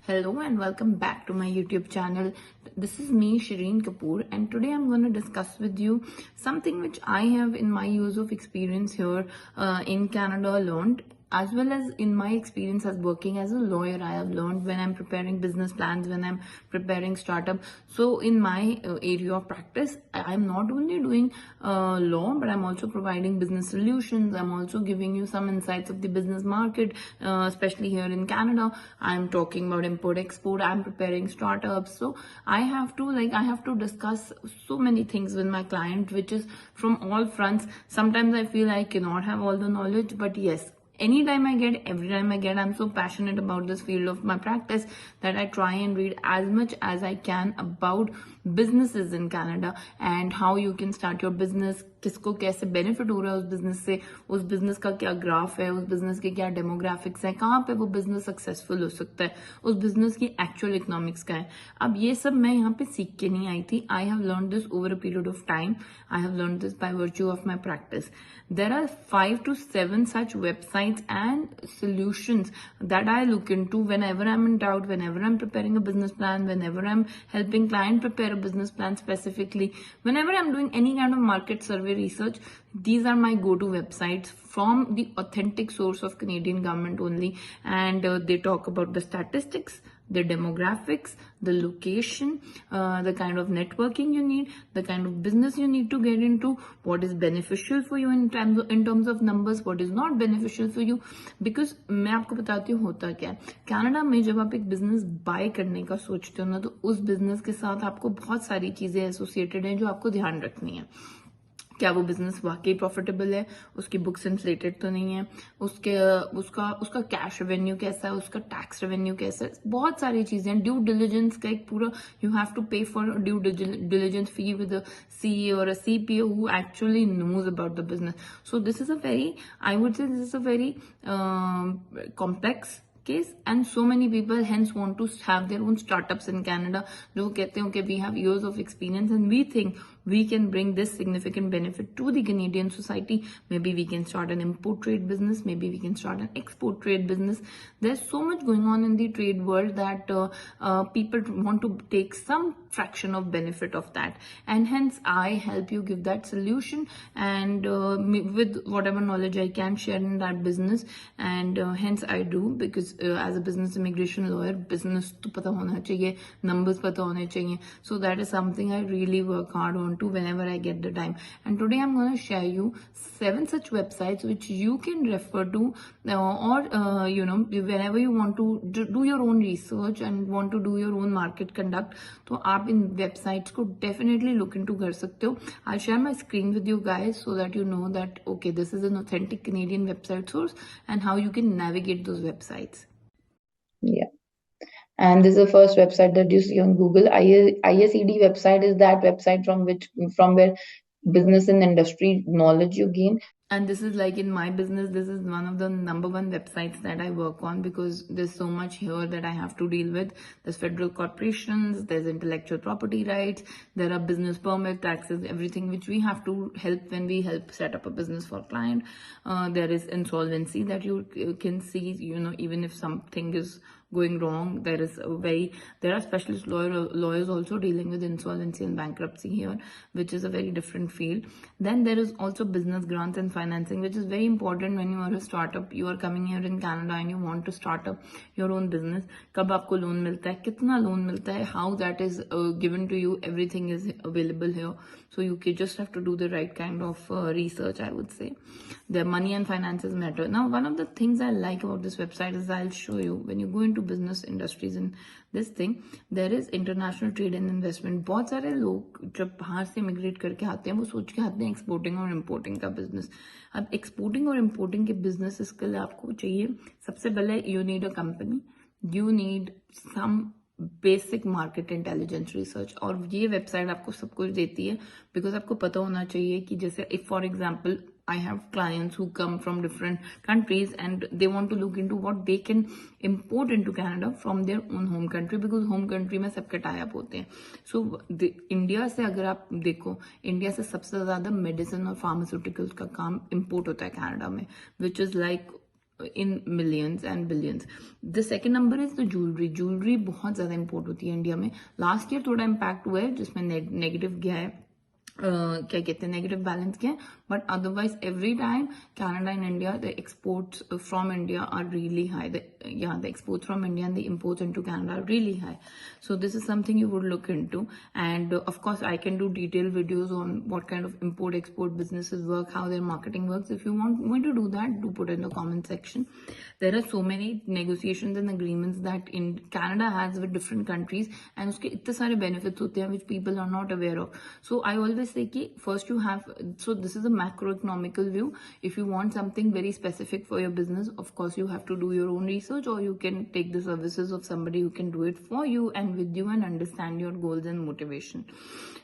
Hello and welcome back to my YouTube channel. This is me, Shireen Kapoor, and today I'm going to discuss with you something which I have in my years of experience here in Canada learned, as well as in my experience as working as a lawyer. I have learned when I'm preparing business plans, when I'm preparing startup. So in my area of practice, I'm not only doing law, but I'm also providing business solutions. I'm also giving you some insights of the business market, especially here in Canada. I'm talking about import export. I'm preparing startups. So I have to discuss so many things with my client, which is from all fronts. Sometimes I feel I cannot have all the knowledge, but yes, every time I get, I'm so passionate about this field of my practice that I try and read as much as I can about businesses in Canada and how you can start your business, किसको कैसे benefit हो रहा है उस business का क्या graph है, उस बिजनेस के क्या डेमोग्राफिक्स है, कहाँ पे वो बिजनेस सक्सेसफुल हो सकता है, उस बिजनेस की एक्चुअल इकोनॉमिक्स क्या है. अब ये सब मैं यहाँ पे सीख के नहीं आई थी. I have learn this over a period of time. I have learn this by virtue of my practice. There are 5 to 7 such websites and solutions that I look into whenever I'm in doubt, whenever I'm preparing a business plan, whenever I'm helping client prepare a business plan specifically, whenever I'm doing any kind of market survey research. These are my go-to websites from the authentic source of Canadian government only, and they talk about the statistics, the demographics, the location, the kind of networking you need, the kind of business you need to get into, what is beneficial for you in terms of numbers, what is not beneficial for you. Because मैं आपको बताती हूँ होता क्या है. Canada में जब आप एक बिजनेस बाय करने का सोचते हो ना, तो उस बिजनेस के साथ आपको बहुत सारी चीजें एसोसिएटेड हैं जो आपको ध्यान रखनी है. क्या वो बिजनेस वाकई प्रॉफिटेबल है, उसकी बुक्स इन्फ्लेटेड तो नहीं है, उसका कैश रेवेन्यू कैसा है, उसका टैक्स रेवेन्यू कैसा है, बहुत सारी चीजें. ड्यू डिलिजेंस का एक पूरा, you have to pay for due diligence fee with a CA और a CPO who actually knows about the business. So this is a very, I would say this is a very complex case, and so many people hence want to have their own startups in Canada. जो कहते हैं कि we have years of experience and we think we can bring this significant benefit to the Canadian society. Maybe we can start an import trade business, maybe we can start an export trade business. There's so much going on in the trade world that people want to take some fraction of benefit of that, and hence I help you give that solution, and with whatever knowledge I can share in that business, and hence I do, because as a business immigration lawyer, business to pata hona chahiye, numbers pata hone chahiye. So that is something I really work hard on to whenever I get the time. And today I'm going to share you 7 such websites which you can refer to, or whenever you want to do your own research and want to do your own market conduct, तो आप इन websites को definitely look into कर सकते हो. I share my screen with you guys so that you know that okay, this is an authentic Canadian website source and how you can navigate those websites. Yeah. And this is the first website that you see on Google. ISED website is that website from where business and industry knowledge you gain. And this is like in my business, this is one of the number one websites that I work on, because there's so much here that I have to deal with. There's federal corporations, there's intellectual property rights, there are business permit, taxes, everything which we have to help when we help set up a business for a client. There is insolvency that you can see, even if something is going wrong. There are specialist lawyers also dealing with insolvency and bankruptcy here, which is a very different field. Then there is also business grants and financing, which is very important when you are a startup. You are coming here in Canada and you want to start up your own business. कब आपको loan मिलता है, कितना loan मिलता है, how that is given to you, everything is available here. So you just have to do the right kind of research, I would say. The money and finances matter. Now, one of the things I like about this website is, I'll show you, when you go into business industries in this thing, there is international trade and investment. बहुत सारे लोग जब बाहर से immigrate करके आते हैं, वो सोच के आते हैं एक्सपोर्टिंग और इम्पोर्टिंग का बिजनेस. अब एक्सपोर्टिंग और इम्पोर्टिंग के बिजनेस के लिए आपको चाहिए, सबसे पहले you need a company, you need some basic market intelligence research. और ये वेबसाइट आपको सब कुछ देती है, बिकॉज आपको पता होना चाहिए कि जैसे if for example I have clients who come from different countries and they want to look into what they can import into Canada from their own home country, because home country में सबके tie up होते हैं. So India से अगर आप देखो, India से सबसे ज्यादा मेडिसिन और फार्मास्यूटिकल्स का काम इम्पोर्ट होता है कनाडा में, which is like in millions and billions. The second number is the jewelry बहुत ज्यादा इम्पोर्ट होती है इंडिया में. लास्ट ईयर थोड़ा इम्पैक्ट हुआ है जिसमें नेगेटिव गया है, क्या कहते हैं, नेगेटिव बैलेंस किया, but otherwise every time Canada and India, the exports from India are really high. The exports from India and the imports into Canada are really high. So this is something you would look into. And of course, I can do detailed videos on what kind of import-export businesses work, how their marketing works. If you want me to do that, do put in the comment section. There are so many negotiations and agreements that in Canada has with different countries, and उसके इतने सारे benefits होते हैं which people are not aware of. So I always say कि first you have, so this is a macroeconomical view. If you want something very specific for your business, of course you have to do your own research, or you can take the services of somebody who can do it for you and with you and understand your goals and motivation.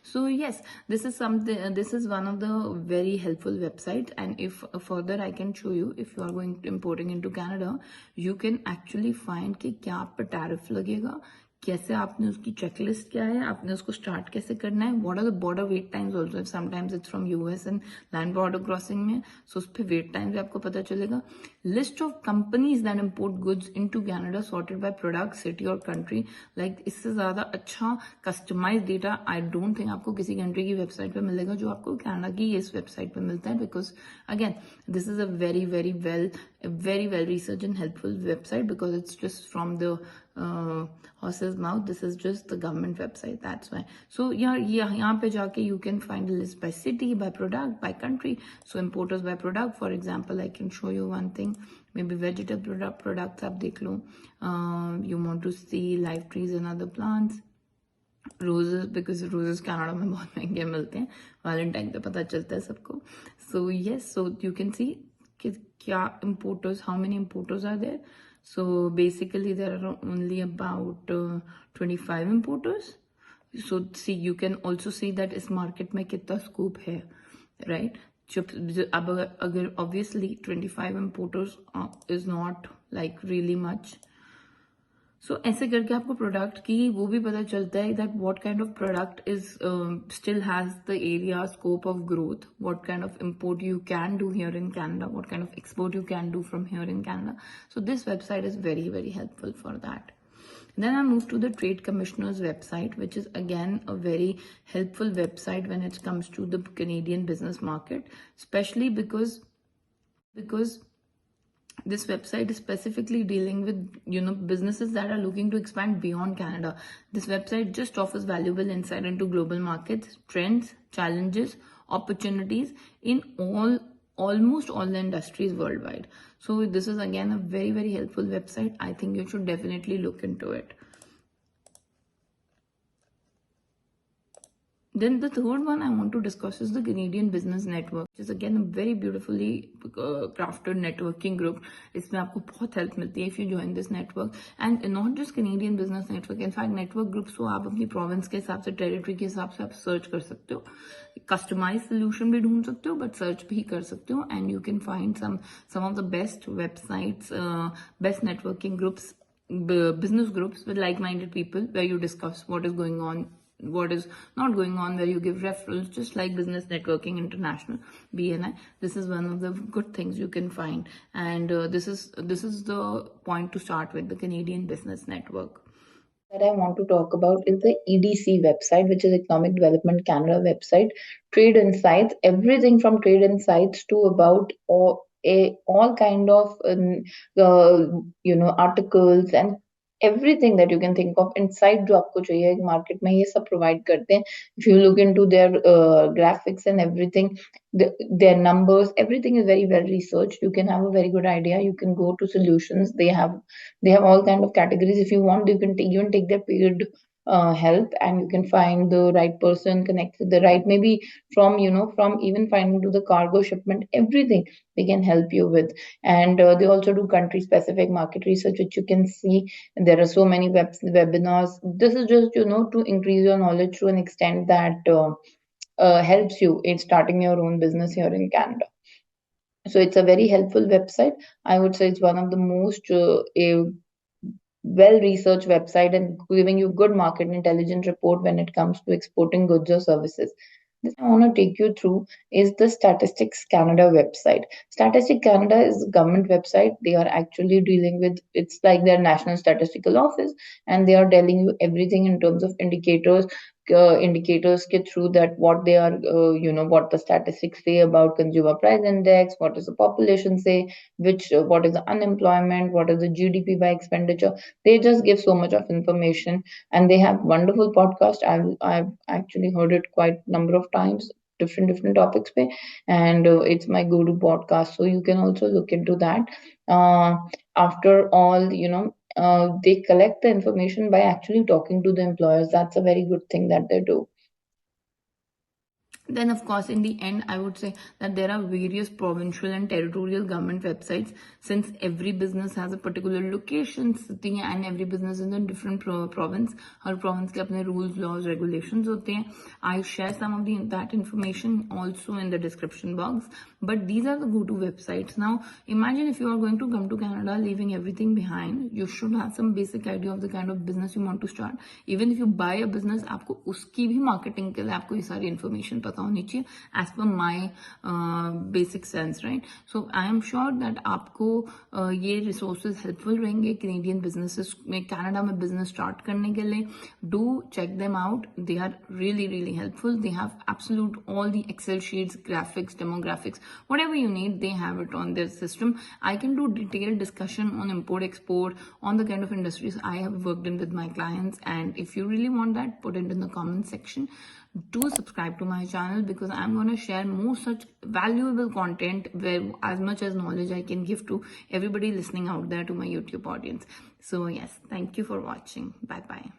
So yes, this is something, this is one of the very helpful websites. And if further I can show you, if you are going to importing into Canada, you can actually find कि क्या आप पर tariff लगेगा, कैसे आपने उसकी checklist क्या है, आपने उसको स्टार्ट कैसे करना है, what are the border wait times also, if sometimes it's from US and land border crossing में, सो उस पर वेट टाइम्स आपको पता चलेगा. List of companies that import goods into Canada sorted by product, city और country. Like इससे ज्यादा अच्छा customize data I don't think आपको किसी कंट्री की वेबसाइट पे मिलेगा जो आपको कनाडा की इस वेबसाइट पे मिलता है, because again this is a very well researched and helpful website, because it's just from the horse's mouth. This is just the government website, that's why. So यहाँ पे जाके you can find a list by city, by product, by country. So importers by product, for example, I can show you one thing, maybe vegetable products आप देख लो. You want to see live trees and other plants, roses, because roses Canada में बहुत महंगे मिलते हैं, Valentine पे पता चलता है सबको. So yes, so you can see कि क्या importers, how many importers are there. So basically there are only about 25 importers. So see, you can also see that इस market में कितना scope है, right? अब अगर obviously 25 importers is not like really much. सो ऐसे करके आपको प्रोडक्ट की वो भी पता चलता है that what kind of product is still has the area scope of growth, what kind of import you can do here in Canada, what kind of export you can do from here in Canada. So this website is very helpful for that. Then I moved to the Trade Commissioner's website, which is again a very helpful website when it comes to the Canadian business market, especially because this website is specifically dealing with businesses that are looking to expand beyond Canada. This website just offers valuable insight into global markets, trends, challenges, opportunities in almost all the industries worldwide. So this is again a very helpful website. I think you should definitely look into it. Then the third one I want to discuss is the Canadian Business Network, which is again a very beautifully crafted networking group. इसमें आपको बहुत help मिलती है if you join this network. And not just Canadian Business Network, in fact network groups को आप अपनी province के हिसाब से, territory के हिसाब से आप search कर सकते हो, customized solution भी ढूंढ सकते हो, but search भी कर सकते हो, and you can find some of the best websites, best networking groups, business groups with like-minded people, where you discuss what is going on, what is not going on, where you give referrals, just like Business Networking International, BNI. This is one of the good things you can find, and this is the point to start with, the Canadian Business Network. That I want to talk about is the EDC website, which is Economic Development Canada website. Trade insights, everything from trade insights to about all kind of articles and everything that you can think of, insight जो आपको चाहिए market में, ये सब provide करते हैं. If you look into their graphics and everything, their numbers, everything is very well researched. You can have a very good idea. You can go to solutions. They have all kind of categories. If you want, you can even take their paid help, and you can find the right person, connect with the right, maybe from even finding to the cargo shipment, everything they can help you with. And they also do country specific market research, which you can see. And there are so many webinars. This is just to increase your knowledge to an extent that helps you in starting your own business here in Canada. So it's a very helpful website. I would say it's one of the most well researched website and giving you good market intelligence report when it comes to exporting goods or services. This I want to take you through is the Statistics Canada website. Statistics Canada is a government website. They are actually dealing with, it's like their national statistical office, and they are telling you everything in terms of indicators ke through that what they are, what the statistics say about consumer price index, what does the population say, which what is the unemployment, what is the GDP by expenditure. They just give so much of information, and they have wonderful podcast. I've actually heard it quite number of times, different topics pe, and it's my go-to podcast. So you can also look into that. Uh, After all, they collect the information by actually talking to the employers. That's a very good thing that they do. Then, of course, in the end, I would say that there are various provincial and territorial government websites, since every business has a particular location, city, and every business is in a different province. Her province के अपने rules, laws, regulations होते हैं. I share some of that information also in the description box. But these are the go-to websites. Now, imagine if you are going to come to Canada, leaving everything behind, you should have some basic idea of the kind of business you want to start. Even if you buy a business, आपको उसकी भी marketing के लिए आपको ये सारी information पता होनी चाहिए, as per my basic sense, right? So I am sure that आपको ये resources helpful रहेंगे Canadian businesses में, Canada में business start करने के लिए. Do check them out. They are really helpful. They have absolute all the Excel sheets, graphics, demographics, whatever you need, they have it on their system. I can do detailed discussion on import export, on the kind of industries I have worked in with my clients, and if you really want that, put it in the comment section. Do subscribe to my channel, because I'm going to share more such valuable content, where as much as knowledge I can give to everybody listening out there, to my YouTube audience. So yes, thank you for watching. Bye bye.